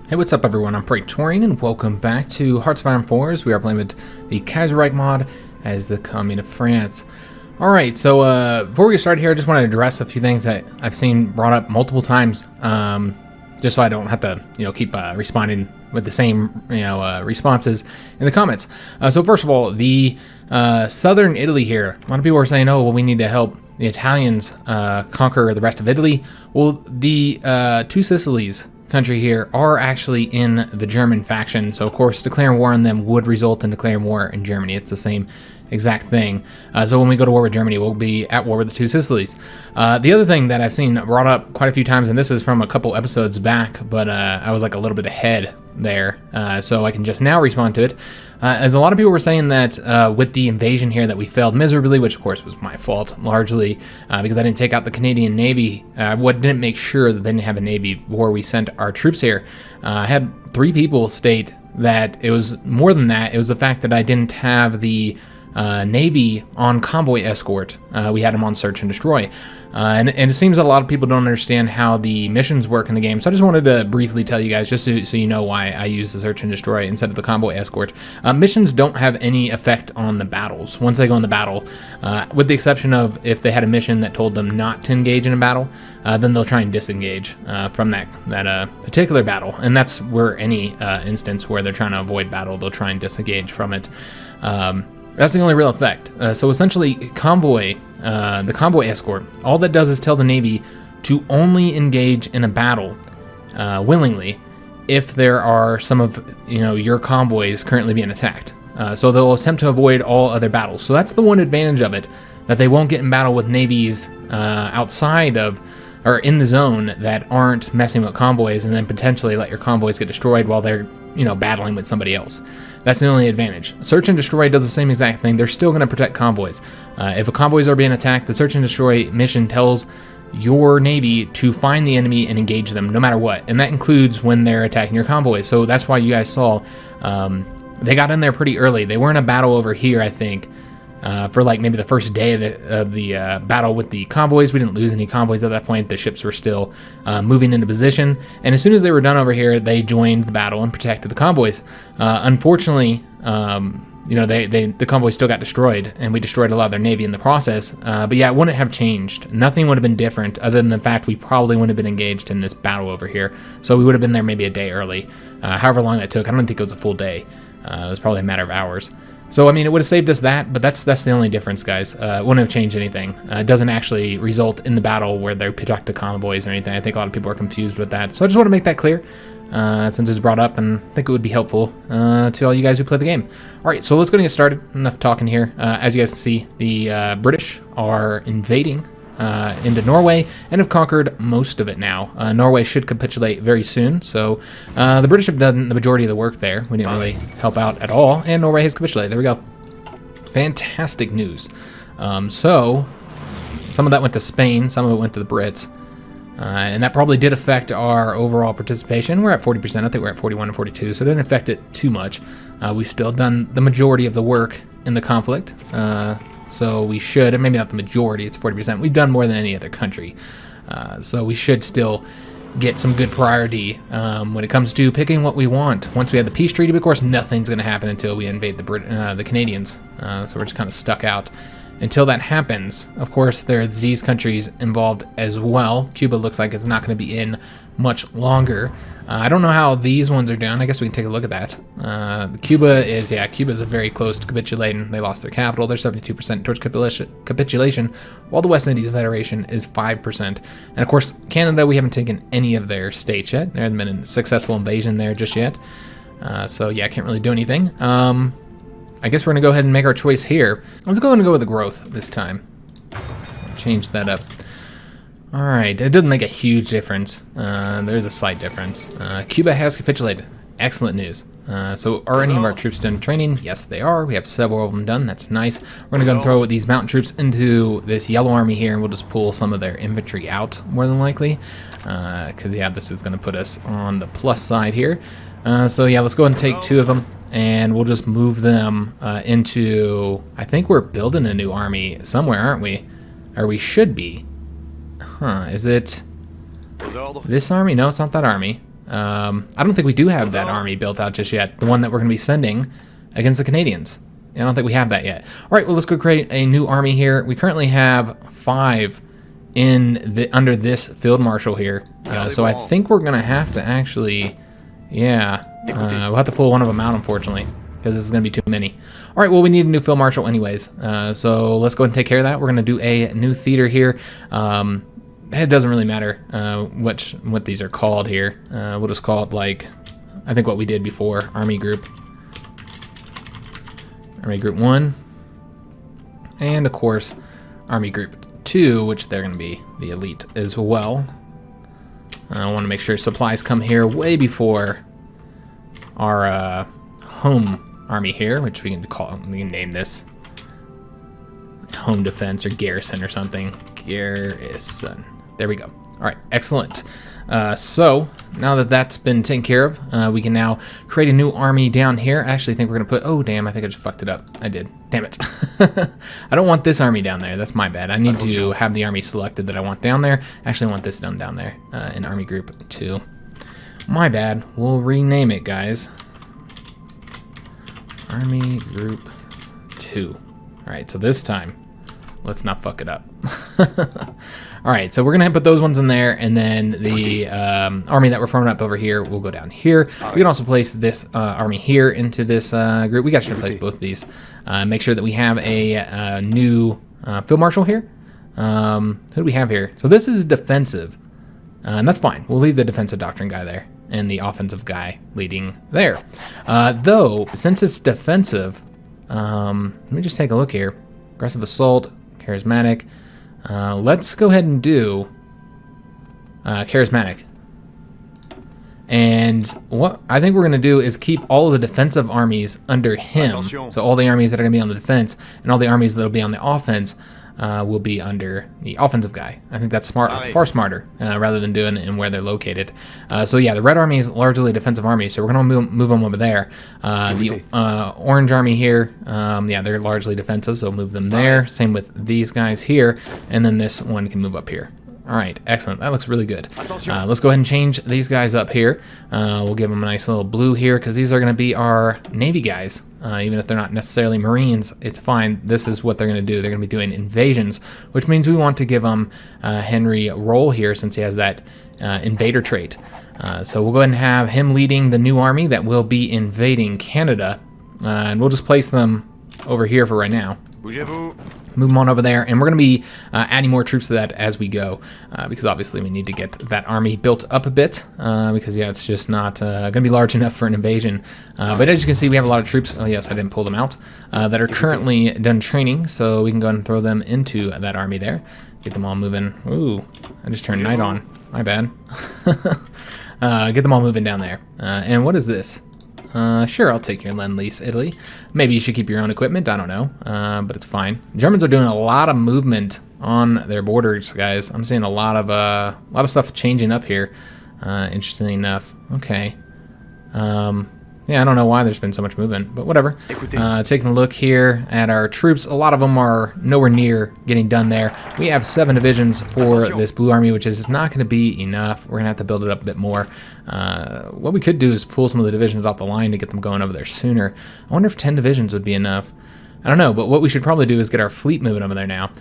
Hey, what's up everyone? I'm Praetorian and welcome back to Hearts of Iron 4s. We are playing with the Kaiserreich mod as the Commune of France. Alright, so before we get started here, I just want to address a few things that I've seen brought up multiple times, just so I don't have to, keep responding with the same, responses in the comments. So first of all, the southern Italy here, a lot of people are saying, oh, well, we need to help the Italians conquer the rest of Italy. Well, the two Sicilies country here are actually in the German faction, so of course declaring war on them would result in declaring war in Germany. It's the same exact thing. So when we go to war with Germany, we'll be at war with the two Sicilies. The other thing that I've seen brought up quite a few times, and this is from a couple episodes back, but I was like a little bit ahead there, so I can just now respond to it, as a lot of people were saying that with the invasion here that we failed miserably, which of course was my fault largely, because I didn't take out the Canadian Navy. Didn't make sure that they didn't have a Navy before we sent our troops here. I had 3 people state that it was more than that. It was the fact that I didn't have the Navy on convoy escort. We had them on search and destroy. And it seems that a lot of people don't understand how the missions work in the game. So I just wanted to briefly tell you guys, just so you know why I use the search and destroy instead of the convoy escort. Missions don't have any effect on the battles once they go into battle, with the exception of if they had a mission that told them not to engage in a battle, then they'll try and disengage from that particular battle. And that's where any instance where they're trying to avoid battle, they'll try and disengage from it. That's the only real effect. So essentially, the convoy escort, all that does is tell the Navy to only engage in a battle willingly if there are some of your convoys currently being attacked. So they'll attempt to avoid all other battles. So that's the one advantage of it, that they won't get in battle with navies outside of or in the zone that aren't messing with convoys, and then potentially let your convoys get destroyed while they're battling with somebody else. That's the only advantage. Search and destroy does the same exact thing. They're still going to protect convoys. If convoys are being attacked, the search and destroy mission tells your Navy to find the enemy and engage them no matter what. And that includes when they're attacking your convoys. So that's why you guys saw they got in there pretty early. They were in a battle over here, I think, for like maybe the first day of the battle with the convoys. We didn't lose any convoys at that point. The ships were still moving into position. And as soon as they were done over here, they joined the battle and protected the convoys. Unfortunately, the convoys still got destroyed, and we destroyed a lot of their navy in the process. But yeah, it wouldn't have changed. Nothing would have been different other than the fact we probably wouldn't have been engaged in this battle over here. So we would have been there maybe a day early. However long that took, I don't think it was a full day. It was probably a matter of hours. So, I mean, it would have saved us that, but that's the only difference, guys. It wouldn't have changed anything. It doesn't actually result in the battle where they protect the convoys or anything. I think a lot of people are confused with that. So I just want to make that clear, since it was brought up, and I think it would be helpful to all you guys who play the game. All right, so let's go and get started. Enough talking here. As you guys can see, the British are invading into Norway and have conquered most of it now. Norway should capitulate very soon, so the British have done the majority of the work there. We didn't really help out at all, and Norway has capitulated. There we go. Fantastic news. So some of that went to Spain, some of it went to the Brits, and that probably did affect our overall participation. We're at 40%. I think we're at 41 and 42, so it didn't affect it too much. We've still done the majority of the work in the conflict. So we should, and maybe not the majority, it's 40%. We've done more than any other country. So we should still get some good priority when it comes to picking what we want. Once we have the peace treaty, but of course, nothing's going to happen until we invade the Canadians. So we're just kind of stuck out until that happens. Of course, there are these countries involved as well. Cuba looks like it's not going to be in much longer. I don't know how these ones are doing. I guess we can take a look at that. Cuba is very close to capitulating. They lost their capital. They're 72% towards capitulation, while the West Indies Federation is 5%. And of course, Canada, we haven't taken any of their states yet. There hasn't been a successful invasion there just yet. So yeah, I can't really do anything. I guess we're going to go ahead and make our choice here. Let's go ahead and go with the growth this time. Change that up. All right, it doesn't make a huge difference. There's a slight difference. Cuba has capitulated. Excellent news. So are any of our troops done training? Yes, they are. We have several of them done. That's nice. We're going to go and throw these mountain troops into this yellow army here, and we'll just pull some of their infantry out, more than likely. Because, yeah, this is going to put us on the plus side here. So, yeah, let's go ahead and take 2 of them, and we'll just move them into... I think we're building a new army somewhere, aren't we? Or we should be. Huh, is it this army? No, it's not that army. I don't think we do have that army built out just yet. The one that we're going to be sending against the Canadians. I don't think we have that yet. All right, well, let's go create a new army here. We currently have 5 under this field marshal here. So I think we're going to have to actually, yeah, we'll have to pull one of them out, unfortunately, because this is going to be too many. All right, well, we need a new field marshal anyways. So let's go ahead and take care of that. We're going to do a new theater here. It doesn't really matter what these are called here. We'll just call it, like, I think what we did before, Army Group. Army Group 1. And, of course, Army Group 2, which they're going to be the elite as well. I want to make sure supplies come here way before our home army here, which we can name this home defense or garrison or something. Garrison. There we go. All right, excellent. So now that that's been taken care of, we can now create a new army down here. I actually think we're gonna put, oh damn, I think I just fucked it up. I did, damn it. I don't want this army down there, that's my bad. I need to have the army selected that I want down there. Actually, I want this down there in Army Group 2. My bad, we'll rename it, guys. Army Group 2. All right, so this time, let's not fuck it up. All right, so we're gonna put those ones in there, and then the army that we're forming up over here will go down here. We can also place this army here into this group. We actually place both of these. Make sure that we have a new field marshal here. Who do we have here? So this is defensive, and that's fine. We'll leave the defensive doctrine guy there, and the offensive guy leading there. Though, since it's defensive, let me just take a look here. Aggressive assault, charismatic. Let's go ahead and do charismatic. And what I think we're going to do is keep all of the defensive armies under him. So all the armies that are going to be on the defense and all the armies that will be on the offense will be under the offensive guy. I think that's far smarter, rather than doing it in where they're located. So yeah, the red army is largely a defensive army, so we're going to move them over there. The orange army here, yeah, they're largely defensive, so move them there. Same with these guys here, and then this one can move up here. All right, excellent. That looks really good. Let's go ahead and change these guys up here. We'll give them a nice little blue here, because these are going to be our Navy guys. Even if they're not necessarily Marines, it's fine. This is what they're going to do. They're going to be doing invasions, which means we want to give them Henry role here, since he has that invader trait. So we'll go ahead and have him leading the new army that will be invading Canada. And we'll just place them over here for right now. Move them on over there, and we're going to be adding more troops to that as we go, because obviously we need to get that army built up a bit, because yeah, it's just not going to be large enough for an invasion. But as you can see, we have a lot of troops, oh yes, I didn't pull them out, that are currently done training, so we can go ahead and throw them into that army there, get them all moving. Ooh, I just turned night on, my bad. Get them all moving down there. And what is this? Sure, I'll take your Lend-Lease, Italy. Maybe you should keep your own equipment, I don't know, but it's fine. Germans are doing a lot of movement on their borders, guys. I'm seeing a lot of stuff changing up here, interestingly enough. Okay. Yeah, I don't know why there's been so much movement, but whatever. Taking a look here at our troops, a lot of them are nowhere near getting done there. We have 7 divisions for this blue army, which is not going to be enough. We're going to have to build it up a bit more. What we could do is pull some of the divisions off the line to get them going over there sooner. I wonder if 10 divisions would be enough. I don't know, but what we should probably do is get our fleet moving over there now.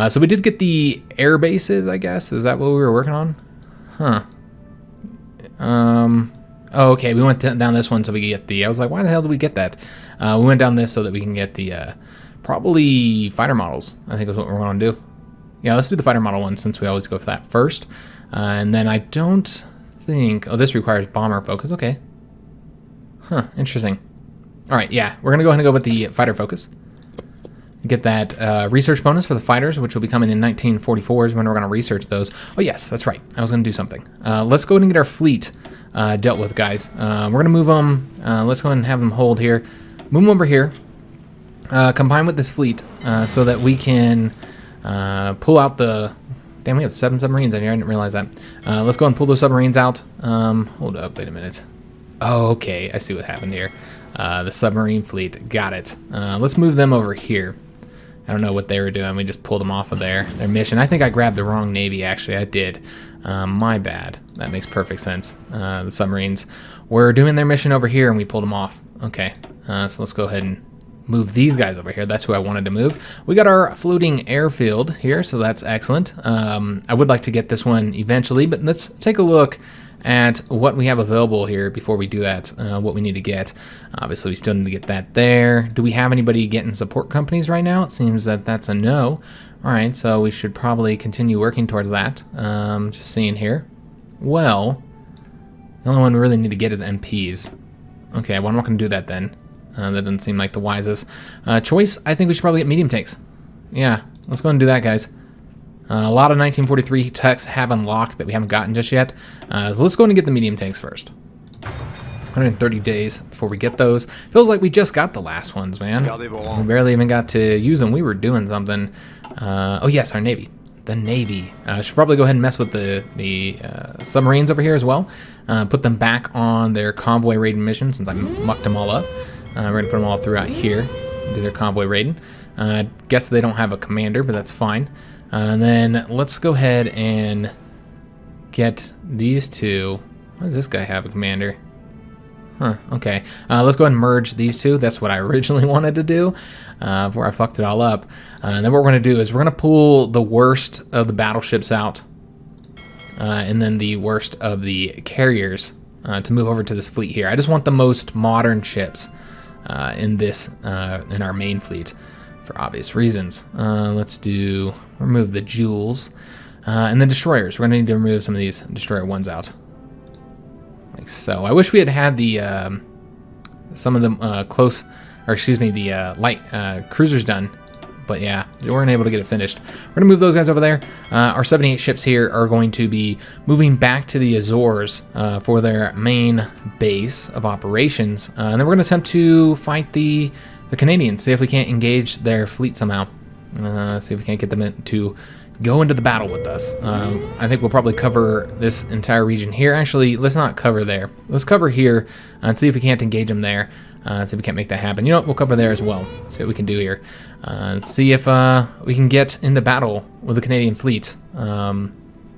So we did get the air bases, I guess. Is that what we were working on? Huh. Oh, okay, we went down this one so we could get the... I was like, why the hell did we get that? We went down this so that we can get the, probably fighter models, I think is what we're going to do. Yeah, let's do the fighter model one since we always go for that first. And then I don't think... Oh, this requires bomber focus, okay. Huh, interesting. All right, yeah, we're going to go ahead and go with the fighter focus. Get that research bonus for the fighters, which will be coming in 1944 is when we're going to research those. Oh, yes, that's right. I was going to do something. Let's go ahead and get our fleet dealt with, guys. We're going to move them. Let's go ahead and have them hold here. Move them over here. Combine with this fleet so that we can pull out the... Damn, we have 7 submarines in here. I didn't realize that. Let's go and pull those submarines out. Hold up. Wait a minute. Oh, okay. I see what happened here. The submarine fleet. Got it. Let's move them over here. I don't know what they were doing. We just pulled them off of their mission. I think I grabbed the wrong navy, actually. I did. My bad. That makes perfect sense. The submarines were doing their mission over here, and we pulled them off. Okay, so let's go ahead and move these guys over here. That's who I wanted to move. We got our floating airfield here, so that's excellent. I would like to get this one eventually, but let's take a look at what we have available here before we do that, what we need to get. Obviously, we still need to get that there. Do we have anybody getting support companies right now? It seems that that's a no. All right, so we should probably continue working towards that. Just seeing here. Well, the only one we really need to get is MPs. Okay, well, I'm not going to do that then. That doesn't seem like the wisest choice. I think we should probably get medium tanks. Yeah, let's go and do that, guys. A lot of 1943 techs have unlocked that we haven't gotten just yet. So let's go and get the medium tanks first. 130 days before we get those. Feels like we just got the last ones, man. We barely even got to use them. We were doing something. Oh yes, our Navy. The Navy. Should probably go ahead and mess with the submarines over here as well. Put them back on their convoy raiding mission since I mucked them all up. We're going to put them all throughout here. Do their convoy raiding. Guess they don't have a commander, but that's fine. And then let's go ahead and get these two. Why does this guy have a commander? Huh, okay. Let's go ahead and merge these two. That's what I originally wanted to do before I fucked it all up. And then what we're going to do is we're going to pull the worst of the battleships out and then the worst of the carriers to move over to this fleet here. I just want the most modern ships in our main fleet for obvious reasons. Let's remove the jewels and the destroyers. We're going to need to remove some of these destroyer ones out. Like so. I wish we had the some of them the light cruisers done, but yeah, we weren't able to get it finished. We're gonna move those guys over there. Our 78 ships here are going to be moving back to the Azores for their main base of operations, and then we're gonna attempt to fight the Canadians. See if we can't engage their fleet somehow. See if we can't get them to go into the battle with us. I think we'll probably cover this entire region here. Actually, let's not cover there. Let's cover here and see if we can't engage them there. See if we can't make that happen. You know what? We'll cover there as well. See what we can do here. See if we can get into battle with the Canadian fleet.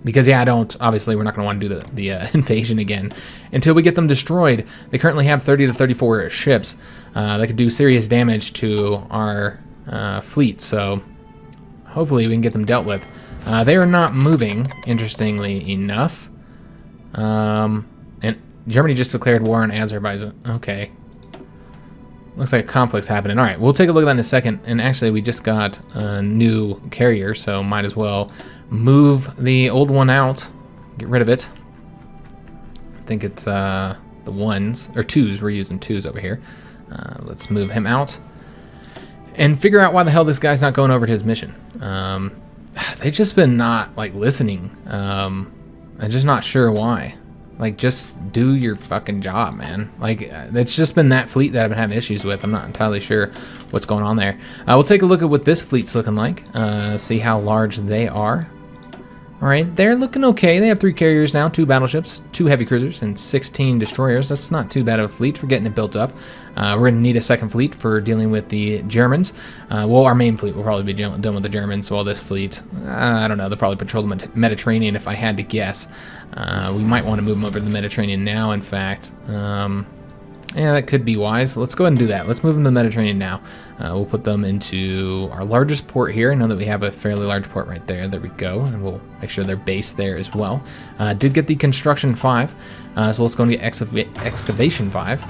Because, yeah, obviously, we're not going to want to do the invasion again until we get them destroyed. They currently have 30 to 34 ships that could do serious damage to our fleet. So hopefully we can get them dealt with. They are not moving, interestingly enough. And Germany just declared war on Azerbaijan. Okay. Looks like conflict's happening. All right, we'll take a look at that in a second. And actually, we just got a new carrier, so might as well move the old one out. Get rid of it. I think it's the ones, or twos. We're using twos over here. Let's move him out. And figure out why the hell this guy's not going over to his mission. They've just been not, listening. I'm just not sure why. Just do your fucking job, man. It's just been that fleet that I've been having issues with. I'm not entirely sure what's going on there. We'll take a look at what this fleet's looking like. See how large they are. All right, they're looking okay. They have 3 carriers now, 2 battleships, 2 heavy cruisers, and 16 destroyers. That's not too bad of a fleet. We're getting it built up. We're going to need a second fleet for dealing with the Germans. Well, our main fleet will probably be done with the Germans, while this fleet, I don't know, they'll probably patrol the Mediterranean if I had to guess. We might want to move them over to the Mediterranean now, in fact. Yeah, that could be wise. Let's go ahead and do that. Let's move them to the Mediterranean now. We'll put them into our largest port here. I know that we have a fairly large port right there. There we go. And we'll make sure they're based there as well. Did get the Construction 5. So let's go and get Excavation 5.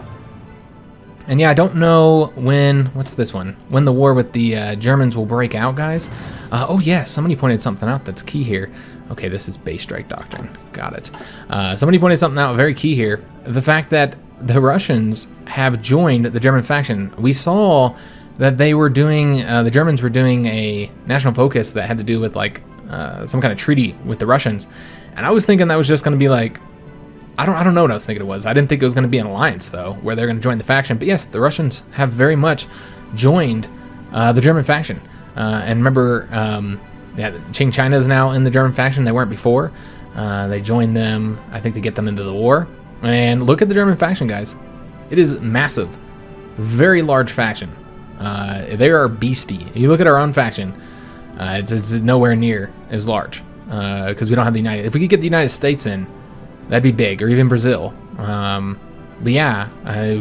And yeah, I don't know what's this one? When the war with the Germans will break out, guys. Oh yeah, somebody pointed something out that's key here. Okay, this is base strike doctrine. Got it. Somebody pointed something out very key here. The fact that the Russians have joined the German faction. We saw that they were doing, the Germans were doing a national focus that had to do with some kind of treaty with the Russians. And I was thinking that was just going to be I don't know what I was thinking it was. I didn't think it was going to be an alliance, though, where they're going to join the faction. But yes, the Russians have very much joined the German faction. And remember, Qing China is now in the German faction. They weren't before. They joined them, I think, to get them into the war. And look at the German faction, guys. It is massive. Very large faction. They are beastie. You look at our own faction, it's nowhere near as large because we don't have the United. If we could get the United States in, that'd be big, or even Brazil. But yeah,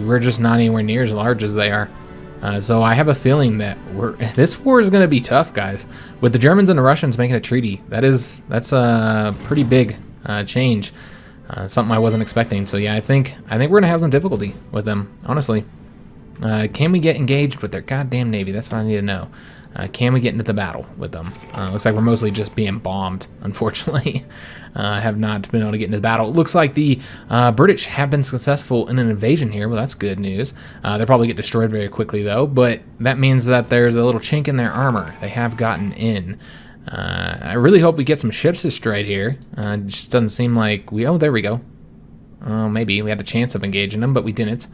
we're just not anywhere near as large as they are. So I have a feeling that this war is going to be tough, guys. With the Germans and the Russians making a treaty, that's a pretty big change. Something I wasn't expecting. So yeah, I think we're going to have some difficulty with them, honestly. Can we get engaged with their goddamn navy? That's what I need to know. Can we get into the battle with them? Looks like we're mostly just being bombed, unfortunately. Have not been able to get into the battle. It looks like the British have been successful in an invasion here. Well, that's good news. They'll probably get destroyed very quickly, though, but that means that there's a little chink in their armor. They have gotten in. I really hope we get some ships destroyed here. It just doesn't seem like we... Oh, there we go. Maybe. We had a chance of engaging them, but we didn't.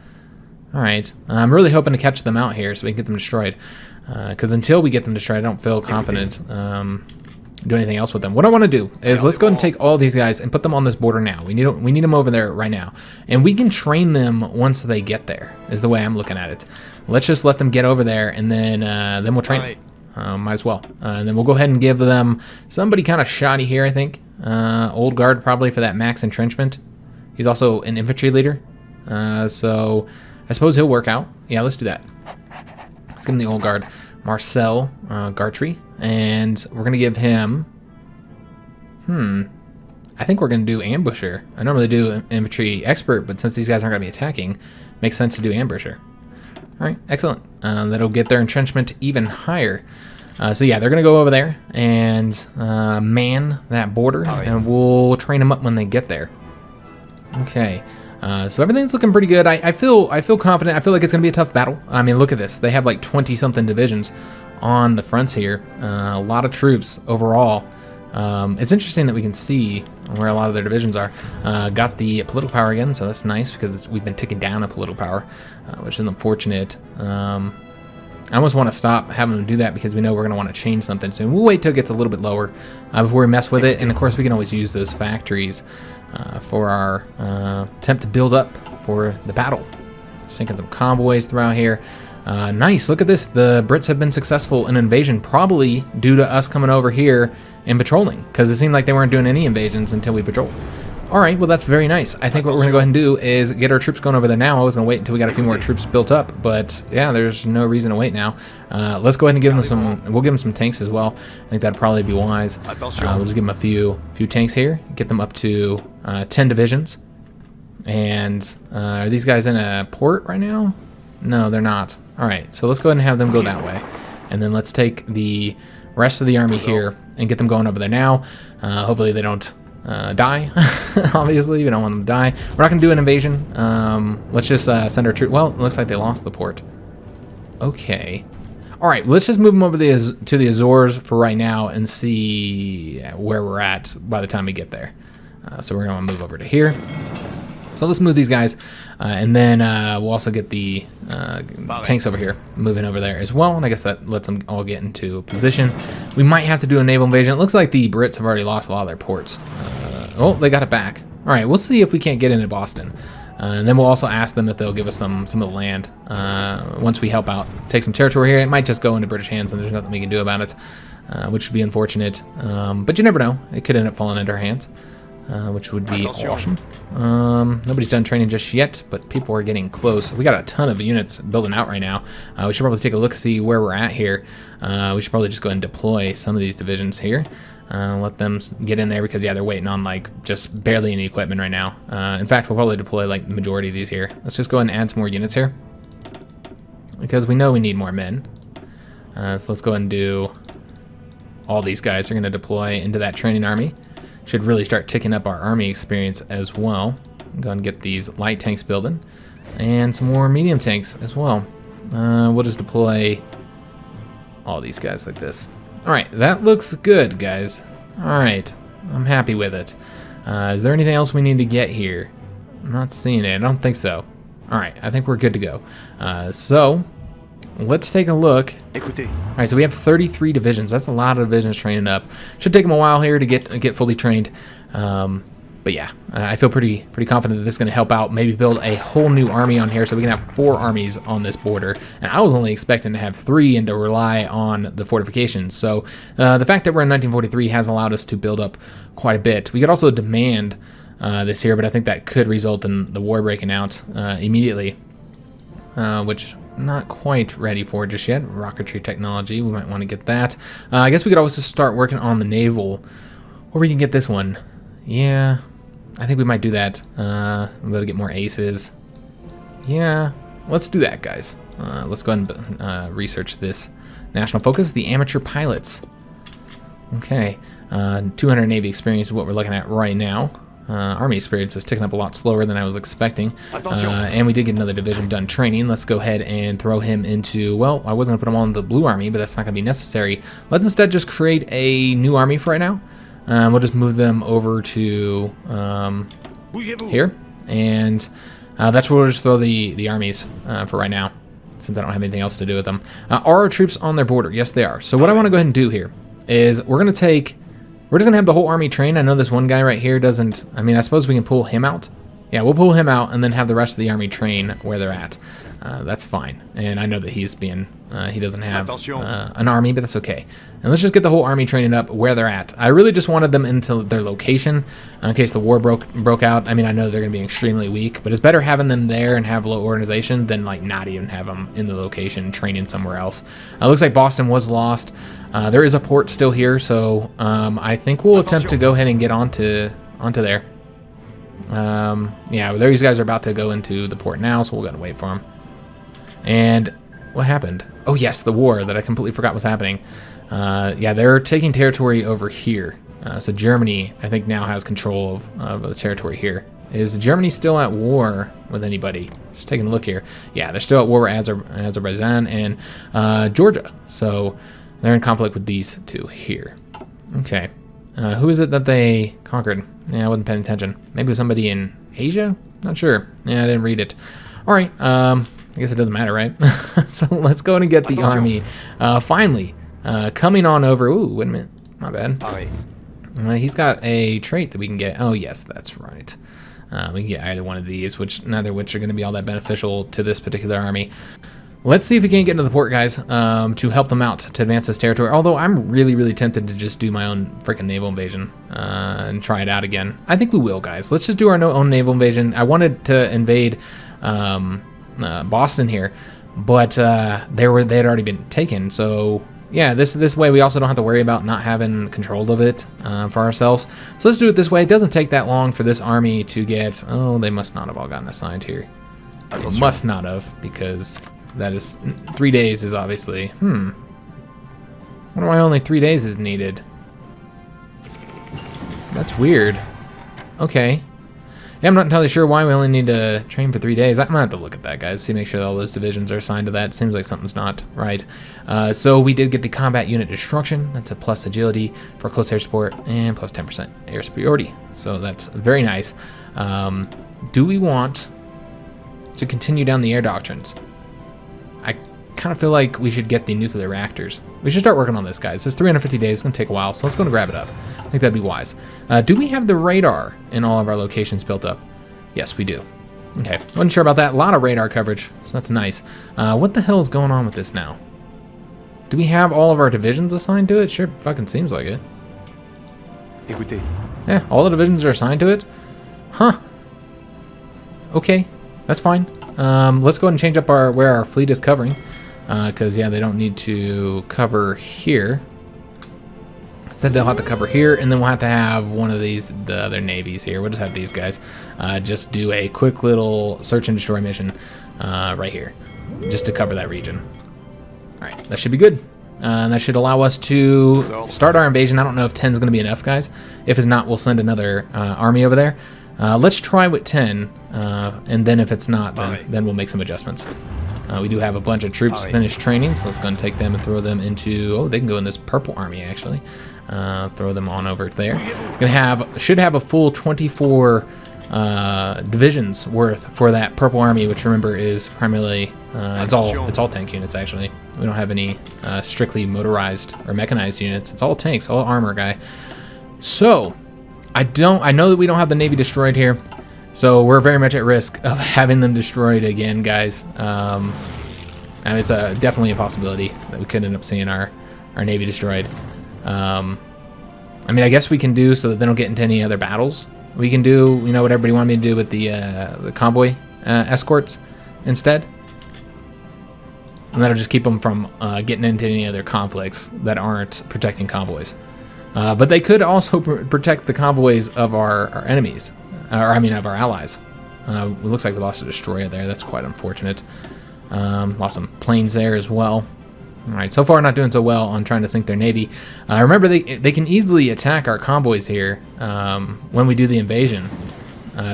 Alright. I'm really hoping to catch them out here so we can get them destroyed. Because until we get them destroyed, I don't feel confident do anything else with them. What I want to do is let's go ahead and take all these guys and put them on this border now. We need them over there right now. And we can train them once they get there, is the way I'm looking at it. Let's just let them get over there, and then we'll train them. Might as well. And then we'll go ahead and give them somebody kind of shoddy here, I think. Old guard probably for that max entrenchment. He's also an infantry leader. So I suppose he'll work out. Yeah, let's do that. Let's give him the old guard. Marcel Gartry. And we're going to give him... I think we're going to do ambusher. I normally do infantry expert, but since these guys aren't going to be attacking, makes sense to do ambusher. All right, excellent. That'll get their entrenchment even higher. So yeah, they're going to go over there and man that border, and we'll train them up when they get there. Okay. So everything's looking pretty good. I feel confident. I feel like it's going to be a tough battle. I mean, look at this. They have like 20-something divisions on the fronts here. A lot of troops overall. It's interesting that we can see where a lot of their divisions are. Got the political power again, so that's nice because we've been ticking down a political power, which is unfortunate. I almost want to stop having them do that because we know we're going to want to change something soon. We'll wait till it gets a little bit lower before we mess with it. And of course, we can always use those factories for our attempt to build up for the battle. Sinking some convoys throughout here. Nice, look at this. The Brits have been successful in invasion, probably due to us coming over here and patrolling, because it seemed like they weren't doing any invasions until we patrolled. Alright, well that's very nice. I think what we're going to go ahead and do is get our troops going over there now. I was going to wait until we got a few more troops built up, but yeah, there's no reason to wait now. Let's go ahead and give them some, we'll give them some tanks as well. I think that'd probably be wise. We'll just give them a few tanks here, get them up to 10 divisions. And are these guys in a port right now? No, they're not. Alright, so let's go ahead and have them go that way. And then let's take the rest of the army here and get them going over there now. Hopefully they don't die. Obviously, we don't want them to die. We're not going to do an invasion. Let's just send our troops. Well, it looks like they lost the port. Okay. Alright, let's just move them over to the Azores for right now and see where we're at by the time we get there. So we're going to move over to here. So let's move these guys, and then we'll also get the tanks over here, moving over there as well, and I guess that lets them all get into position. We might have to do a naval invasion. It looks like the Brits have already lost a lot of their ports. Oh, they got it back. All right, we'll see if we can't get into Boston. And then we'll also ask them if they'll give us some of the land once we help out. Take some territory here. It might just go into British hands, and there's nothing we can do about it, which would be unfortunate. But you never know. It could end up falling into our hands. Which would be awesome. Nobody's done training just yet, but people are getting close. We got a ton of units building out right now. We should probably take a look, see where we're at here. We should probably just go ahead and deploy some of these divisions here. Let them get in there because, yeah, they're waiting on, like, just barely any equipment right now. In fact, we'll probably deploy, like, the majority of these here. Let's just go ahead and add some more units here because we know we need more men. So let's go ahead and do all these guys are going to deploy into that training army. Should really start ticking up our army experience as well. Go and get these light tanks building and some more medium tanks as well. We'll just deploy all these guys like this. Alright, that looks good, guys. Alright, I'm happy with it. Is there anything else we need to get here? I'm not seeing it. I don't think so. Alright, I think we're good to go. So let's take a look. Alright, so we have 33 divisions. That's a lot of divisions training up. Should take them a while here to get fully trained. But yeah, I feel pretty confident that this is going to help out. Maybe build a whole new army on here so we can have 4 armies on this border. And I was only expecting to have 3 and to rely on the fortifications. So the fact that we're in 1943 has allowed us to build up quite a bit. We could also demand this here, but I think that could result in the war breaking out immediately, which I'm not quite ready for just yet. Rocketry technology, we might want to get that. I guess we could also start working on the naval, or we can get this one. Yeah, I think we might do that. I'm going to get more aces. Yeah, let's do that, guys. Let's go ahead and research this national focus, the amateur pilots. Okay, 200 Navy experience is what we're looking at right now. Army experience is ticking up a lot slower than I was expecting. And we did get another division done training. Let's go ahead and throw him into, well, I was going to put him on the blue army, but that's not going to be necessary. Let's instead just create a new army for right now. We'll just move them over to here, and that's where we'll just throw the armies for right now, since I don't have anything else to do with them. Are our troops on their border? Yes, they are. So what I want to go ahead and do here is we're just going to have the whole army train. I know this one guy right here doesn't, I mean, I suppose we can pull him out. Yeah, we'll pull him out and then have the rest of the army train where they're at. That's fine. And I know that he's being, he doesn't have an army, but that's okay. And let's just get the whole army training up where they're at. I really just wanted them into their location in case the war broke out. I mean, I know they're going to be extremely weak, but it's better having them there and have low organization than like not even have them in the location training somewhere else. Looks like Boston was lost. There is a port still here, so I think we'll attempt to go ahead and get onto there. Yeah, these guys are about to go into the port now, so we're going to wait for them. And what happened? Oh yes, the war that I completely forgot was happening. Yeah, they're taking territory over here. So Germany, I think, now has control of the territory here. Is Germany still at war with anybody? Just taking a look here. Yeah, they're still at war with Azerbaijan and Georgia. So they're in conflict with these two here. Okay. Who is it that they conquered? Yeah, I wasn't paying attention. Maybe somebody in Asia? Not sure. Yeah, I didn't read it. All right. I guess it doesn't matter, right? So let's go and get the army. Finally, coming on over. Ooh, wait a minute. My bad. He's got a trait that we can get. Oh, yes, that's right. We can get either one of these, neither of which are going to be all that beneficial to this particular army. Let's see if we can't get into the port, guys, to help them out to advance this territory. Although I'm really tempted to just do my own freaking naval invasion and try it out again. I think we will, guys. Let's just do our own naval invasion. I wanted to invade Boston here, but they had already been taken. So yeah, this way we also don't have to worry about not having control of it for ourselves. So let's do it this way. It doesn't take that long for this army to get. Oh, they must not have all gotten assigned here. They must not have, because that is 3 days is obviously. Wonder why only 3 days is needed. That's weird. Okay. Yeah, I'm not entirely sure why we only need to train for 3 days. I'm gonna have to look at that, guys. See, make sure that all those divisions are assigned to that. Seems like something's not right. So we did get the combat unit destruction. That's a plus agility for close air support and plus 10% air superiority. So that's very nice. Do we want to continue down the air doctrines? I kind of feel like we should get the nuclear reactors. We should start working on this, guys. It's 350 days. It's gonna take a while, so let's go and grab it up. I think that'd be wise. Do we have the radar in all of our locations built up? Yes, we do. Okay, wasn't sure about that. A lot of radar coverage, so that's nice. What the hell is going on with this now? Do we have all of our divisions assigned to it? Sure fucking seems like it. Yeah, all the divisions are assigned to it? Huh. Okay, that's fine. Let's go ahead and change up where our fleet is covering. Because, yeah, they don't need to cover here. Instead, they'll have to cover here, and then we'll have to have one of the other navies here. We'll just have these guys just do a quick little search and destroy mission right here, just to cover that region. All right, that should be good. That should allow us to start our invasion. I don't know if 10 is going to be enough, guys. If it's not, we'll send another army over there. Let's try with 10, and then if it's not, then we'll make some adjustments. We do have a bunch of troops finished training, so let's go and take them and throw them into. Oh, they can go in this purple army actually. Throw them on over there. Should have a full 24 divisions worth for that purple army, which remember is primarily it's all tank units actually. We don't have any strictly motorized or mechanized units. It's all tanks, all armor guy. So I know that we don't have the Navy destroyed here, so we're very much at risk of having them destroyed again, guys. And it's definitely a possibility that we could end up seeing our Navy destroyed. I mean, I guess we can do so that they don't get into any other battles. We can do, you know, what everybody wanted me to do with the convoy escorts instead. And that'll just keep them from getting into any other conflicts that aren't protecting convoys. But they could also protect the convoys of our enemies, or I mean of our allies. It looks like we lost a destroyer there. That's quite unfortunate. Lost some planes there as well. All right, so far not doing so well on trying to sink their navy. Remember, they can easily attack our convoys here when we do the invasion.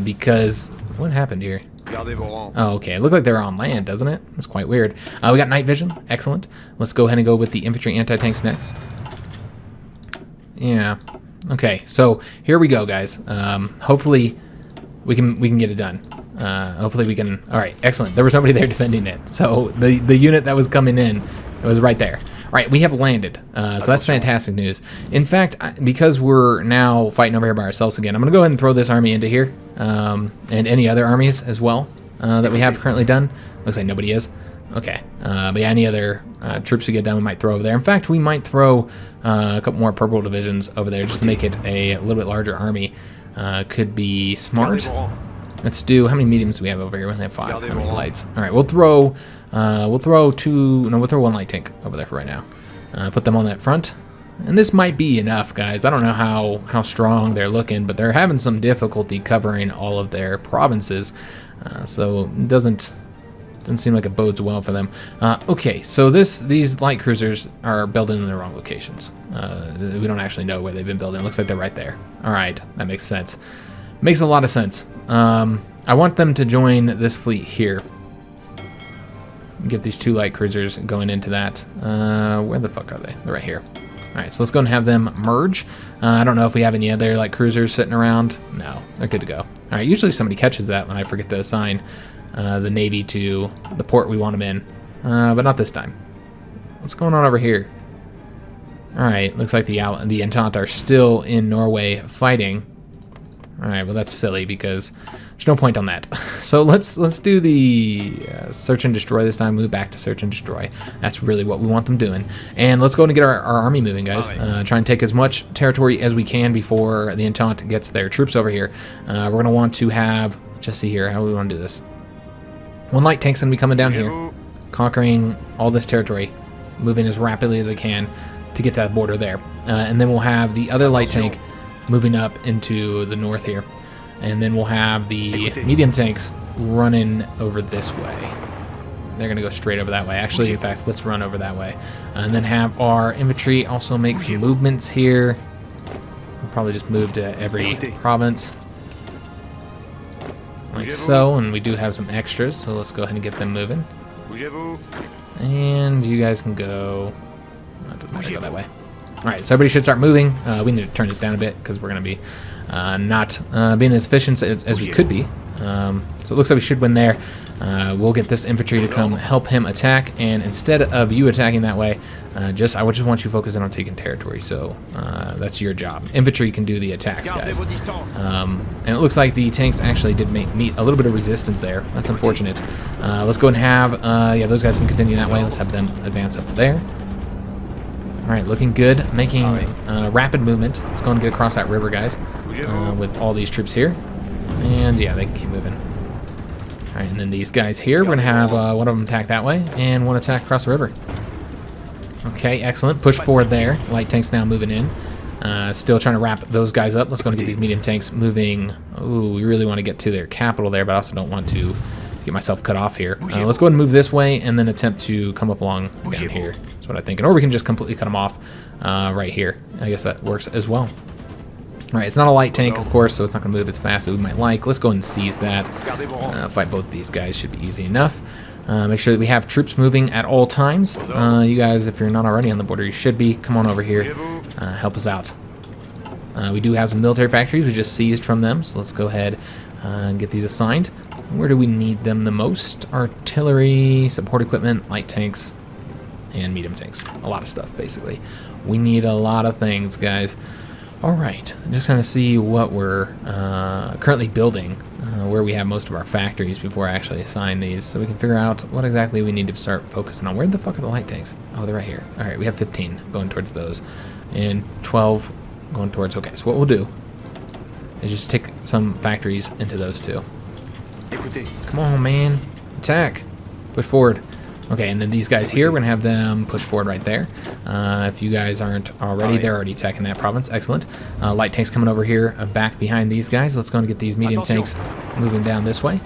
Because what happened here? Oh, okay. It looked like they were on land, doesn't it? That's quite weird. We got night vision. Excellent. Let's go ahead and go with the infantry anti-tanks next. Yeah. Okay. So here we go, guys. Hopefully we can get it done. Hopefully we can. All right. Excellent. There was nobody there defending it. So the unit that was coming in, it was right there. All right. We have landed. So that's fantastic news. In fact, because we're now fighting over here by ourselves again, I'm going to go ahead and throw this army into here. And any other armies as well that we have currently done. Looks like nobody is. Okay. But yeah, any other troops we get done, we might throw over there. In fact, we might throw a couple more purple divisions over there just to make it a little bit larger army. Could be smart. Let's do, how many mediums do we have over here? We only have 5. How many lights? All right, we'll throw one light tank over there for right now. Put them on that front. And this might be enough, guys. I don't know how strong they're looking, but they're having some difficulty covering all of their provinces. So it doesn't seem like it bodes well for them. Okay, so these light cruisers are building in the wrong locations. We don't actually know where they've been building. It looks like they're right there. All right, that makes sense. Makes a lot of sense. I want them to join this fleet here. Get these 2 light cruisers going into that. Where the fuck are they? They're right here. All right, so let's go and have them merge. I don't know if we have any other like cruisers sitting around. No, they're good to go. All right, usually somebody catches that when I forget to assign the Navy to the port we want them in, but not this time. What's going on over here? All right, looks like the Entente are still in Norway fighting. All right, well that's silly because there's no point on that. So let's do the search and destroy this time. Move back to search and destroy. That's really what we want them doing. And let's go and get our army moving, guys. Try and take as much territory as we can before the Entente gets their troops over here. We're gonna want to have, just see here, how do we want to do this? 1 light tank's gonna be coming down here, conquering all this territory, moving as rapidly as it can to get to that border there. And then we'll have the other light tank moving up into the north here. And then we'll have the medium tanks running over this way. They're going to go straight over that way. Actually, in fact, let's run over that way. And then have our infantry also make some movements here. We'll probably just move to every province. Like so, and we do have some extras, so let's go ahead and get them moving. And you guys can go... go that way. Alright, so everybody should start moving. We need to turn this down a bit because we're going to be not being as efficient as we could be. So it looks like we should win there. We'll get this infantry to come help him attack, and instead of you attacking that way, I just want you focusing on taking territory. So that's your job. Infantry can do the attacks, guys. And it looks like the tanks actually did meet a little bit of resistance there. That's unfortunate. Let's go and have yeah, those guys can continue that way. Let's have them advance up there. All right, looking good. Making rapid movement. Let's go and get across that river, guys, with all these troops here. And yeah, they can keep moving. All right, and then these guys here, we're going to have one of them attack that way and one attack across the river. Okay, excellent. Push forward there. Light tanks now moving in. Still trying to wrap those guys up. Let's go and get these medium tanks moving. Ooh, we really want to get to their capital there, but I also don't want to get myself cut off here. Let's go ahead and move this way and then attempt to come up along down here. That's what I'm thinking. Or we can just completely cut them off right here. I guess that works as well. All right, it's not a light tank, of course, so it's not going to move as fast as we might like. Let's go ahead and seize that. Fight both these guys should be easy enough. Make sure that we have troops moving at all times. You guys, if you're not already on the border, you should be. Come on over here. Help us out. We do have some military factories we just seized from them, so let's go ahead and get these assigned. Where do we need them the most? Artillery, support equipment, light tanks, and medium tanks. A lot of stuff, basically. We need a lot of things, guys. Alright, I'm just going to see what we're currently building, where we have most of our factories before I actually assign these, so we can figure out what exactly we need to start focusing on. Where the fuck are the light tanks? Oh, they're right here. Alright, we have 15 going towards those, and 12 going towards... Okay, so what we'll do is just take some factories into those two. Come on, man. Attack. Push forward. Okay, and then these guys here, we're going to have them push forward right there. If you guys aren't already, they're already attacking that province. Excellent. Light tanks coming over here, back behind these guys. Let's go and get these medium tanks moving down this way.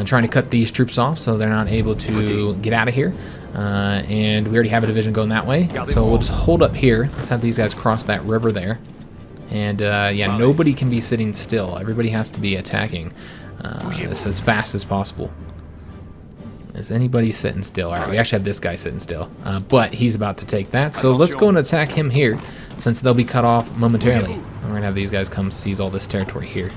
Trying to cut these troops off so they're not able to get out of here. And we already have a division going that way. So we'll just hold up here. Let's have these guys cross that river there. And yeah, nobody can be sitting still. Everybody has to be attacking this as fast as possible. Is anybody sitting still? Alright, we actually have this guy sitting still. But he's about to take that. So let's go and attack him here, since they'll be cut off momentarily. We're going to have these guys come seize all this territory here.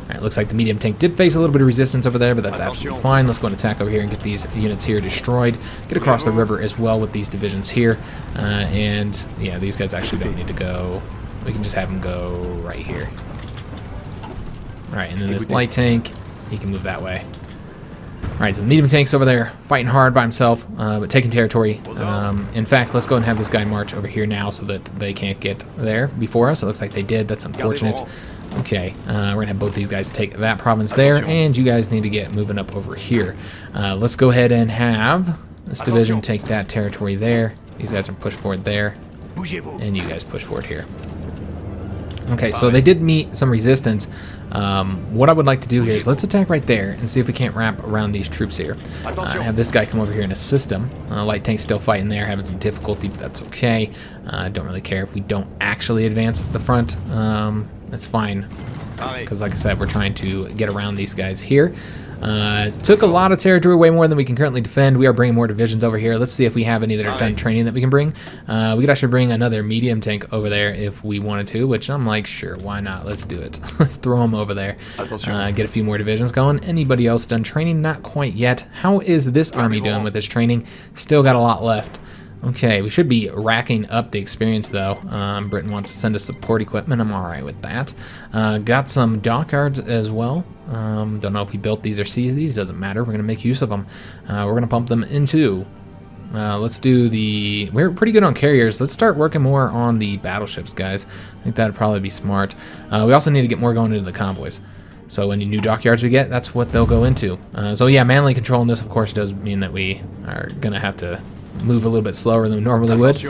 Alright, looks like the medium tank did face a little bit of resistance over there, but that's absolutely fine. Let's go and attack over here and get these units here destroyed. Get across the river as well with these divisions here. And yeah, these guys actually don't need to go. We can just have them go right here. Alright, and then this light tank, he can move that way. Alright, so the medium tank's over there fighting hard by himself, but taking territory. In fact, let's go and have this guy march over here now so that they can't get there before us. It looks like they did. That's unfortunate. Okay, we're going to have both these guys take that province there, and you guys need to get moving up over here. Let's go ahead and have this division take that territory there. These guys are pushed forward there, and you guys push forward here. Okay, so they did meet some resistance. What I would like to do here is let's attack right there and see if we can't wrap around these troops here. Have this guy come over here and assist them. Light tank's still fighting there, having some difficulty, but that's okay. Don't really care if we don't actually advance the front. That's fine, because like I said, we're trying to get around these guys here. Took a lot of territory, way more than we can currently defend. We are bringing more divisions over here. Let's see if we have any that are done training that we can bring. We could actually bring another medium tank over there if we wanted to, which I'm like, sure, why not? Let's do it. Let's throw them over there. Get a few more divisions going. Anybody else done training? Not quite yet. How is this army doing with this training? Still got a lot left. Okay, we should be racking up the experience though. Britain wants to send us support equipment. I'm alright with that. Got some dockyards as well. Don't know if we built these or seized these. Doesn't matter. We're going to make use of them. We're going to pump them into. Let's do the... We're pretty good on carriers. Let's start working more on the battleships, guys. I think that'd probably be smart. We also need to get more going into the convoys. So any new dockyards we get, that's what they'll go into. So yeah, manually controlling this, of course, does mean that we are going to have to move a little bit slower than we normally would.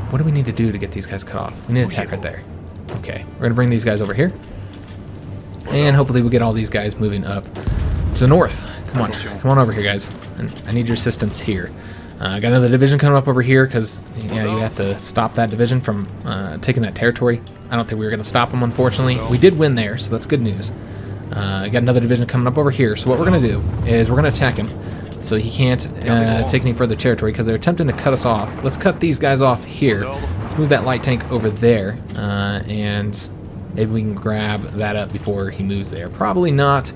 What do we need to do to get these guys cut off? We need to attack right there. Okay, we're going to bring these guys over here. And hopefully we'll get all these guys moving up to the north. Come on over here, guys. And I need your assistance here. I got another division coming up over here because yeah, you have to stop that division from taking that territory. I don't think we were going to stop them, unfortunately. We did win there, so that's good news. I got another division coming up over here. So what we're going to do is we're going to attack him. So he can't take any further territory because they're attempting to cut us off. Let's cut these guys off here. Let's move that light tank over there, and maybe we can grab that up before he moves there. Probably not.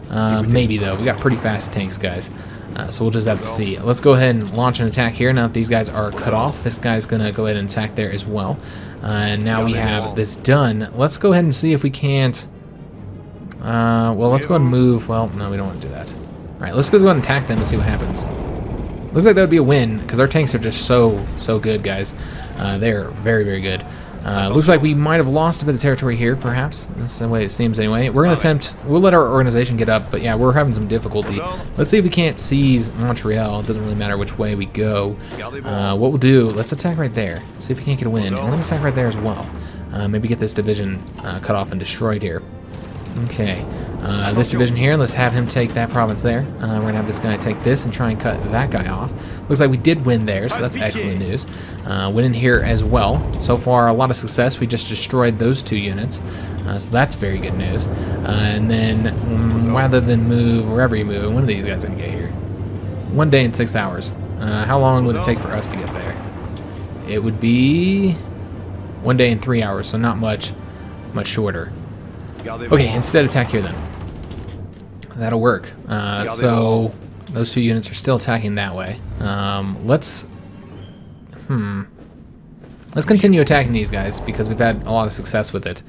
Maybe, though. We got pretty fast tanks, guys. So we'll just have to see. Let's go ahead and launch an attack here. Now that these guys are cut off, this guy's going to go ahead and attack there as well. And now we have this done. Let's go ahead and see if we can't... well, let's go ahead and move. Well, no, we don't want to do that. Alright, let's go ahead and attack them and see what happens. Looks like that would be a win, because our tanks are just so good, guys. They're very, very good. Looks like we might have lost a bit of territory here, perhaps. That's the way it seems anyway. We're going to attempt... We'll let our organization get up, but yeah, we're having some difficulty. Let's see if we can't seize Montreal. It doesn't really matter which way we go. What we'll do, let's attack right there. See if we can't get a win. And we're going to attack right there as well. Maybe get this division cut off and destroyed here. Okay. This division here, let's have him take that province there. We're going to have this guy take this and try and cut that guy off. Looks like we did win there, so that's excellent news. Winning here as well. So far, a lot of success. We just destroyed those two units, so that's very good news. And then, rather than move wherever you move, when are these guys going to get here? 1 day and 6 hours. How long would it take for us to get there? It would be 1 day and 3 hours, so not much shorter. Okay, instead attack here then. That'll work. So those two units are still attacking that way. Let's let's continue attacking these guys because we've had a lot of success with it.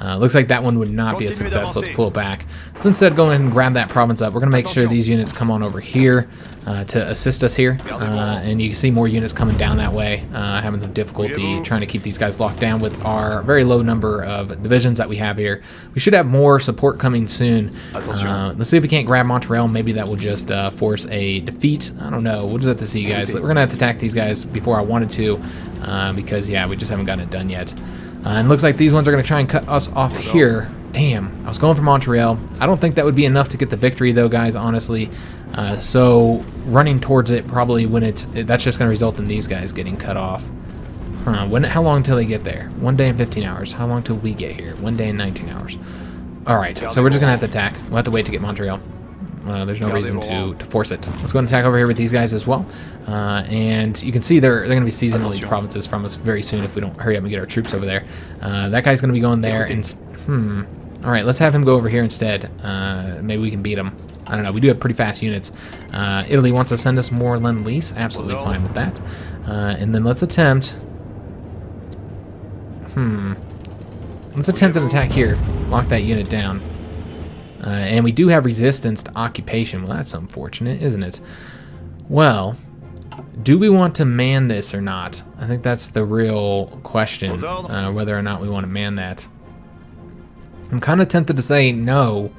Looks like that one would not be a success, so let's pull it back. Let's instead go ahead and grab that province up. We're going to make sure these units come on over here to assist us here. And you can see more units coming down that way, having some difficulty trying to keep these guys locked down with our very low number of divisions that we have here. We should have more support coming soon. Let's see if we can't grab Montreal. Maybe that will just force a defeat. I don't know. We'll just have to see, guys. We're going to have to attack these guys before I wanted to because, yeah, we just haven't gotten it done yet. And looks like these ones are going to try and cut us off here. Damn, I was going for Montreal. I don't think that would be enough to get the victory, though, guys, honestly. So running towards it probably when that's just going to result in these guys getting cut off. How long until they get there? 1 day and 15 hours. How long till we get here? 1 day and 19 hours. All right, so we're just going to have to attack. We'll have to wait to get Montreal. There's no reason to force it. Let's go and attack over here with these guys as well. And you can see they're going to be seizing all these provinces from us very soon if we don't hurry up and get our troops over there. That guy's going to be going there. And all right, let's have him go over here instead. Maybe we can beat him. I don't know. We do have pretty fast units. Italy wants to send us more Lend-Lease. Absolutely fine with that. And then let's attempt... Let's attempt an attack here. Lock that unit down. And we do have resistance to occupation. Well, that's unfortunate, isn't it? Well, do we want to man this or not? I think that's the real question, whether or not we want to man that. I'm kind of tempted to say no,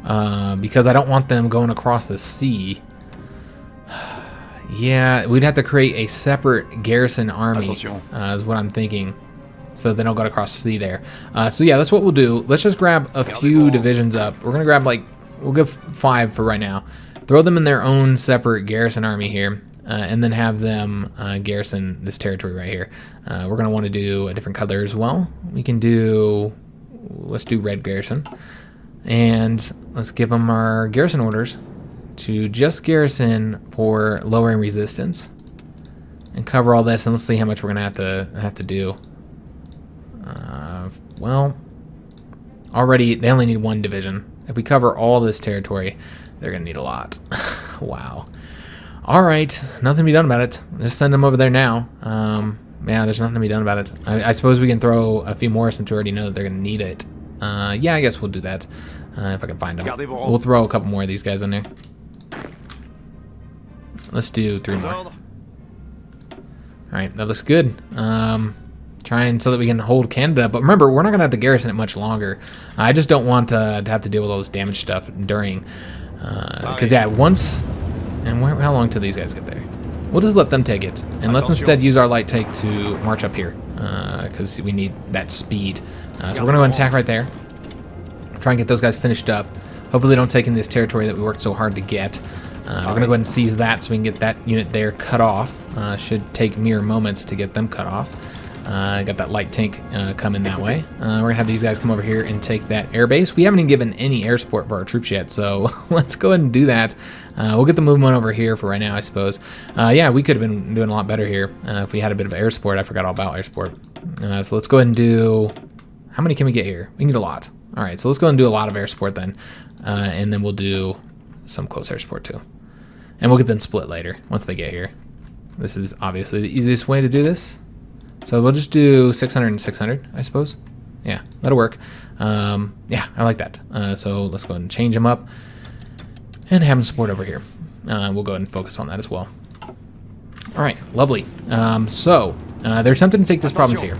because I don't want them going across the sea. Yeah, we'd have to create a separate garrison army, is what I'm thinking. So they don't go across the sea there. So yeah, that's what we'll do. Let's just grab a few divisions up. We're going to grab, like, we'll give 5 for right now. Throw them in their own separate garrison army here. And then have them garrison this territory right here. We're going to want to do a different color as well. We can do, let's do red garrison. And let's give them our garrison orders to just garrison for lowering resistance. And cover all this, and let's see how much we're going to have to do. Well, already they only need 1 division. If we cover all this territory, they're going to need a lot. Wow. All right, nothing to be done about it. Just send them over there now. Yeah, there's nothing to be done about it. I suppose we can throw a few more since we already know that they're going to need it. Yeah, I guess we'll do that if I can find them. We'll throw a couple more of these guys in there. Let's do 3 more. All right, that looks good. Trying so that we can hold Canada, but remember, we're not going to have to garrison it much longer. I just don't want to have to deal with all this damage stuff during, because yeah, once, and how long till these guys get there? We'll just let them take it, and let's instead use our light tank to march up here, because we need that speed. So we're going to go and attack right there. Try and get those guys finished up. Hopefully they don't take in this territory that we worked so hard to get. We're going to go ahead and seize that so we can get that unit there cut off. Should take mere moments to get them cut off. Got that light tank coming that way. We're going to have these guys come over here and take that air base. We haven't even given any air support for our troops yet, so let's go ahead and do that. We'll get the movement over here for right now, I suppose. Yeah, we could have been doing a lot better here if we had a bit of air support. I forgot all about air support. So let's go ahead and do... How many can we get here? We can get a lot. All right, so let's go ahead and do a lot of air support then. And then we'll do some close air support too. And we'll get them split later once they get here. This is obviously the easiest way to do this. So we'll just do 600 and 600, I suppose. Yeah, that'll work. Yeah, I like that. So let's go ahead and change them up and have them support over here. We'll go ahead and focus on that as well. All right, lovely. So they're attempting to take this province here.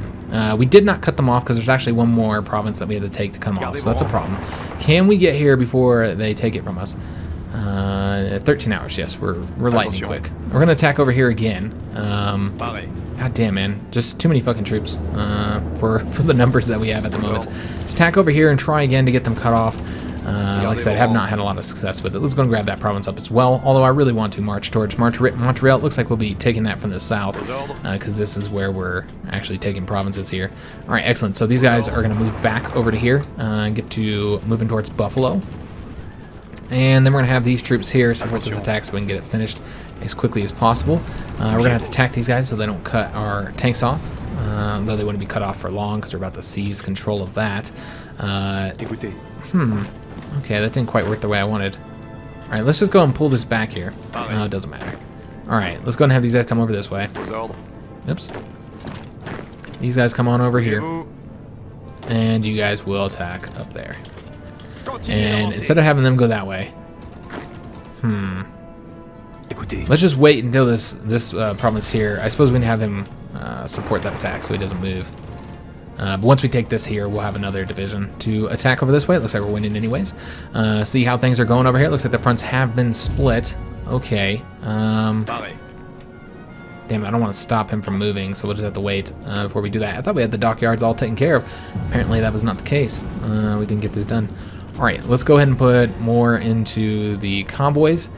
We did not cut them off because there's actually one more province that we had to take to cut them off, so that's a problem. Can we get here before they take it from us? 13 hours, yes, we're lightning quick. We're going to attack over here again. God damn, man. Just too many fucking troops for the numbers that we have at the moment. Let's attack over here and try again to get them cut off. Like I said, I have not had a lot of success with it. Let's go and grab that province up as well, although I really want to march towards Montreal. It looks like we'll be taking that from the south, because this is where we're actually taking provinces here. All right, excellent. So these guys are going to move back over to here and get to moving towards Buffalo. And then we're going to have these troops here support this attack so we can get it finished as quickly as possible. We're going to have to attack these guys so they don't cut our tanks off, though they wouldn't be cut off for long because we're about to seize control of that. Okay, that didn't quite work the way I wanted. All right, let's just go and pull this back here. It doesn't matter. All right, let's go and have these guys come over this way. Oops. These guys come on over here. And you guys will attack up there. And instead of having them go that way, let's just wait until this province here. I suppose we can have him support that attack so he doesn't move. But once we take this here, we'll have another division to attack over this way. It looks like we're winning anyways. See how things are going over here. It looks like the fronts have been split. Okay. Damn it, I don't want to stop him from moving, so we'll just have to wait before we do that. I thought we had the dockyards all taken care of. Apparently that was not the case. We didn't get this done. All right, let's go ahead and put more into the convoys.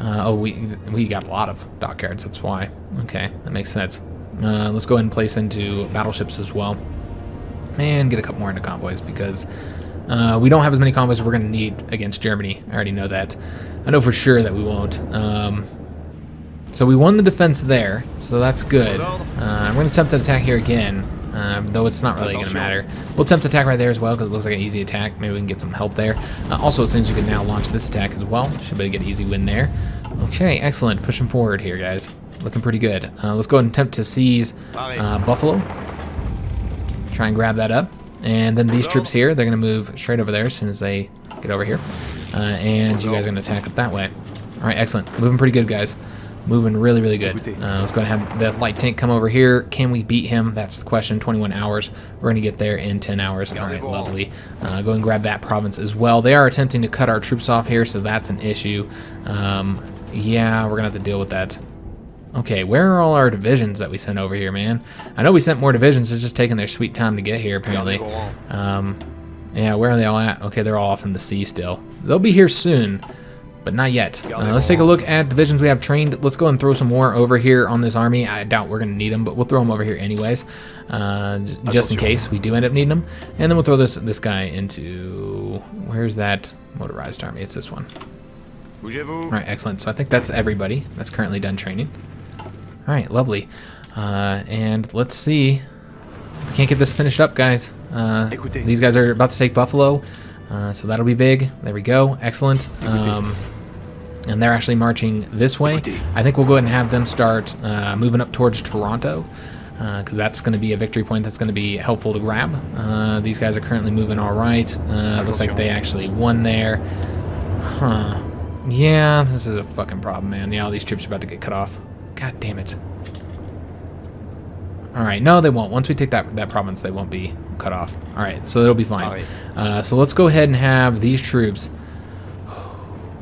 Oh, we got a lot of dockyards, that's why. Okay, that makes sense. Let's go ahead and place into battleships as well. And get a couple more into convoys because we don't have as many convoys as we're going to need against Germany. I already know that. I know for sure that we won't. So we won the defense there, so that's good. I'm going to attempt to attack here again, though it's not really going to matter. We'll attempt to attack right there as well because it looks like an easy attack. Maybe we can get some help there. Also, it seems you can now launch this attack as well. Should be able to get an easy win there. Okay, excellent. Pushing forward here, guys. Looking pretty good. Let's go ahead and attempt to seize Buffalo. Try and grab that up. And then these troops here, they're going to move straight over there as soon as they get over here. And you guys are going to attack it that way. All right, excellent. Moving pretty good, guys. Moving really, really good. Let's go ahead and have the light tank come over here. Can we beat him? That's the question. 21 hours. We're going to get there in 10 hours. All right, lovely. Go and grab that province as well. They are attempting to cut our troops off here, so that's an issue. Yeah, we're going to have to deal with that. Okay, where are all our divisions that we sent over here, man? I know we sent more divisions. It's just taking their sweet time to get here, apparently. Yeah, where are they all at? Okay, they're all off in the sea still. They'll be here soon, but not yet. Let's take a look at divisions we have trained. Let's go and throw some more over here on this army. I doubt we're going to need them, but we'll throw them over here anyways, just in case we do end up needing them. And then we'll throw this guy into... Where's that motorized army? It's this one. All right, excellent. So I think that's everybody that's currently done training. All right, lovely. And let's see. We can't get this finished up, guys. These guys are about to take Buffalo, so that'll be big. There we go. Excellent. And they're actually marching this way. I think we'll go ahead and have them start moving up towards Toronto, because that's going to be a victory point that's going to be helpful to grab. These guys are currently moving all right. Looks like they actually won there. Huh. Yeah, this is a fucking problem, man. Yeah, all these troops are about to get cut off. God damn it. Alright, no, they won't. Once we take that province, they won't be cut off. Alright, so it'll be fine. So let's go ahead and have these troops.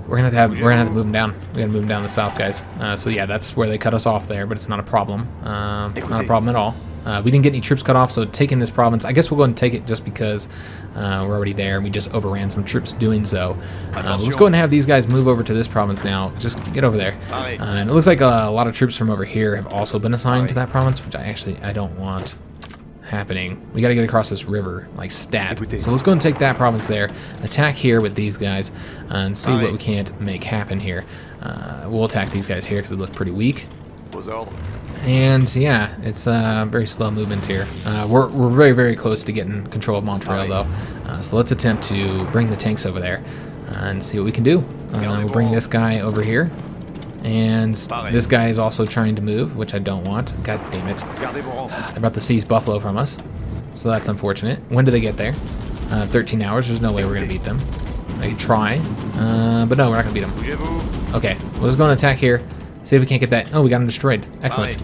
We're gonna have to move them down. We're gonna move them down the south, guys. So yeah, that's where they cut us off there, but it's not a problem. Not a problem at all. We didn't get any troops cut off, so taking this province, I guess we'll go and take it just because we're already there and we just overran some troops doing so. Let's go and have these guys move over to this province now. Just get over there. And it looks like a lot of troops from over here have also been assigned to that province, which I don't want happening. We got to get across this river, like stat. So let's go and take that province there, attack here with these guys, and see what we can't make happen here. We'll attack these guys here because they look pretty weak. And yeah, it's very slow movement here. We're very, very close to getting control of Montreal, though. So let's attempt to bring the tanks over there and see what we can do. We'll bring this guy over here. And this guy is also trying to move, which I don't want. God damn it. They're about to seize Buffalo from us. So that's unfortunate. When do they get there? 13 hours. There's no way we're going to beat them. I could try. But no, we're not going to beat them. Okay, we'll just go and attack here. See if we can't get that. Oh, we got them destroyed. Excellent.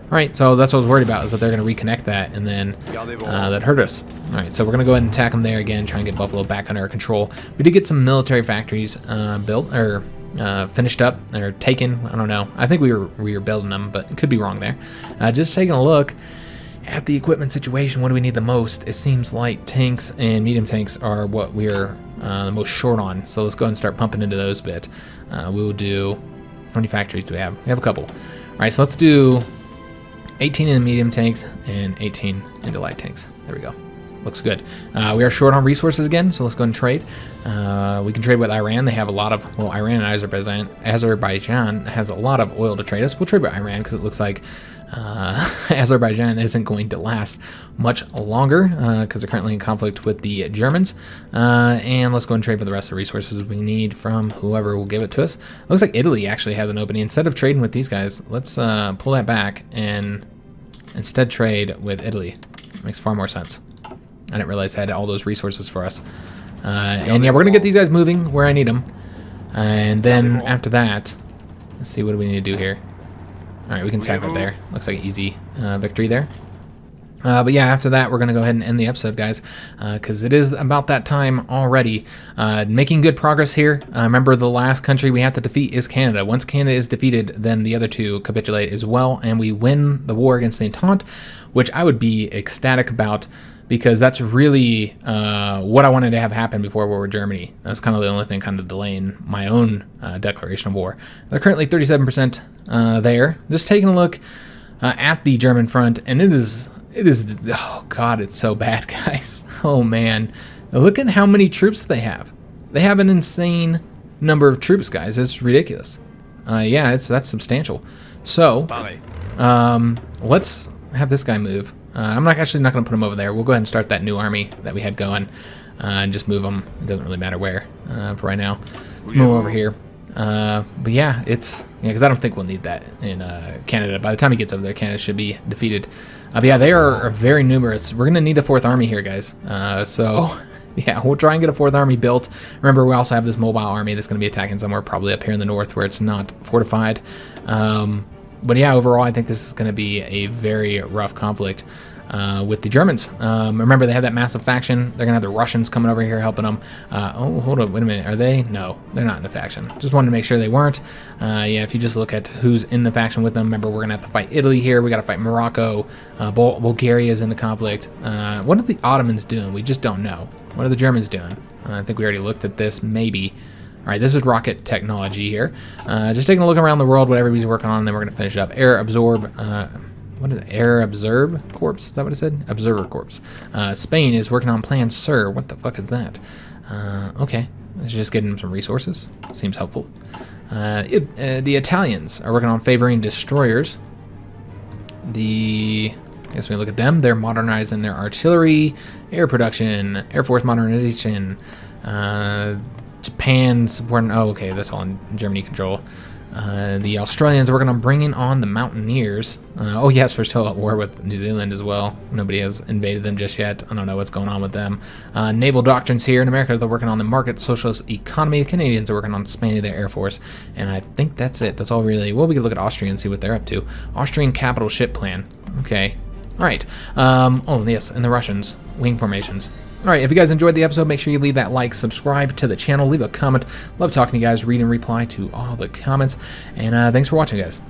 Alright, so that's what I was worried about, is that they're going to reconnect that, and then that hurt us. Alright, so we're going to go ahead and attack them there again, try and get Buffalo back under our control. We did get some military factories built, or finished up, or taken. I don't know. I think we were building them, but it could be wrong there. Just taking a look at the equipment situation, what do we need the most? It seems like tanks and medium tanks are what we're the most short on, so let's go ahead and start pumping into those a bit. We will do... How many factories do we have? We have a couple. All right, so let's do 18 in medium tanks and 18 into light tanks. There we go. Looks good. We are short on resources again, so let's go and trade. We can trade with Iran. They have a lot of, well, Iran and Azerbaijan has a lot of oil to trade us. We'll trade with Iran because it looks like Azerbaijan isn't going to last much longer because they're currently in conflict with the Germans. And let's go and trade for the rest of the resources we need from whoever will give it to us. Looks like Italy actually has an opening. Instead of trading with these guys, let's pull that back and instead trade with Italy. Makes far more sense. I didn't realize I had all those resources for us. And yeah, we're going to get these guys moving where I need them. And then after that, let's see, what do we need to do here? All right, we can sack that there. Looks like an easy victory there. But yeah, after that, we're going to go ahead and end the episode, guys, because it is about that time already. Making good progress here. Remember, the last country we have to defeat is Canada. Once Canada is defeated, then the other two capitulate as well, and we win the war against the Entente, which I would be ecstatic about, because that's really what I wanted to have happen before War with Germany. That's kind of the only thing kind of delaying my own declaration of war. They're currently 37% there. Just taking a look at the German front, and it is, oh God, it's so bad, guys. Oh man. Look at how many troops they have. They have an insane number of troops, guys. It's ridiculous. Yeah, that's substantial. So, let's have this guy move. I'm actually not going to put him over there. We'll go ahead and start that new army that we had going and just move them. It doesn't really matter where for right now. Move over here. But yeah, because I don't think we'll need that in Canada. By the time he gets over there, Canada should be defeated. But yeah, they are very numerous. We're going to need a 4th army here, guys. So yeah, we'll try and get a 4th army built. Remember, we also have this mobile army that's going to be attacking somewhere probably up here in the north where it's not fortified. But yeah, overall, I think this is going to be a very rough conflict with the Germans. Remember, they have that massive faction. They're going to have the Russians coming over here helping them. Oh, hold up. Wait a minute. Are they? No, they're not in a faction. Just wanted to make sure they weren't. Yeah, if you just look at who's in the faction with them, remember, we're going to have to fight Italy here. We got to fight Morocco. Bulgaria is in the conflict. What are the Ottomans doing? We just don't know. What are the Germans doing? I think we already looked at this, maybe. All right, this is rocket technology here. Just taking a look around the world, what everybody's working on, and then we're going to finish up. Air Absorb, what is it? Air Absorb Corps? Is that what it said? Observer Corps. Spain is working on Plan Sir. What the fuck is that? Okay, let's just get them some resources. Seems helpful. The Italians are working on favoring destroyers. I guess when we look at them, they're modernizing their artillery, air production, Air Force modernization, Japan supporting, oh, okay, that's all in Germany control. The Australians are working on bringing on the Mountaineers. Oh, yes, we're still at war with New Zealand as well. Nobody has invaded them just yet. I don't know what's going on with them. Naval doctrines here in America, they're working on the market socialist economy. The Canadians are working on expanding their Air Force. And I think that's it. That's all really. Well, we can look at Austria and see what they're up to. Austrian capital ship plan. Okay. All right. Oh, yes, and the Russians. Wing formations. All right, if you guys enjoyed the episode, make sure you leave that like, subscribe to the channel, leave a comment. Love talking to you guys, read and reply to all the comments. And thanks for watching, guys.